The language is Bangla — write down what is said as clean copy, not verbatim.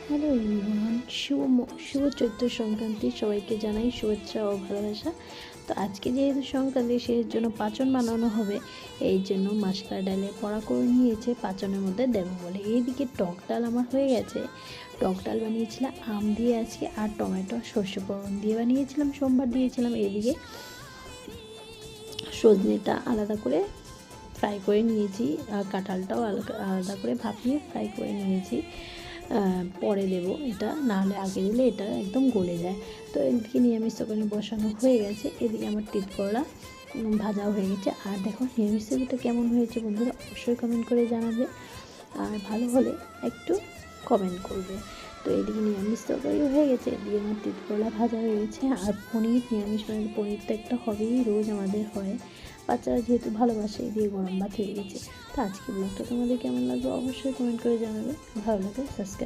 হ্যালো এভরিওয়ান, শুভ চৈত্র সংক্রান্তি সবাইকে জানাই শুভেচ্ছা ও ভালোবাসা। তো আজকে যেহেতু সংক্রান্তি সেই জন্য পাচন বানানো হবে, এই জন্য মাসকার ডালে বড়া করে নিয়েছে পাচনের মধ্যে দেবো বলে। এইদিকে টক ডাল আমার হয়ে গেছে। টক ডাল বানিয়েছিলাম আম দিয়ে আজকে, আর টমেটো সর্ষে ফোড়ন দিয়ে বানিয়েছিলাম, সোমবার দিয়েছিলাম। এইদিকে সজনেটা আলাদা করে ফ্রাই করে নিয়েছি, আর কাঁঠালটাও আলাদা করে ভাপিয়ে ফ্রাই করে নিয়েছি। পরে দেবো এটা, নাহলে আগে দিলে এটা একদম গলে যায়। তো এদিকে নিরামিষ তরকারি বসানো হয়ে গেছে, এদিকে আমার তিত করলা ভাজাও হয়ে গেছে। আর দেখো নিরামিষ তরকারিটা কেমন হয়েছে বন্ধুরা অবশ্যই কমেন্ট করে জানাবে, আর ভালো হলে একটু কমেন্ট করবে। তো এদিকে নিরামিষ তরকারিও হয়ে গেছে, এদিকে আমার তিত করলা ভাজা হয়ে গেছে। আর পনির, নিরামিষ মানে পনির তো একটা হবেই, রোজ আমাদের হয়, বাচ্চারা যেহেতু ভালোবাসে। দিয়ে গরম ভাত হয়ে গেছে। তো আজকে ব্লগটা তোমাদের কেমন লাগবে অবশ্যই কমেন্ট করে জানাবে, ভালো লাগে সাবস্ক্রাইব।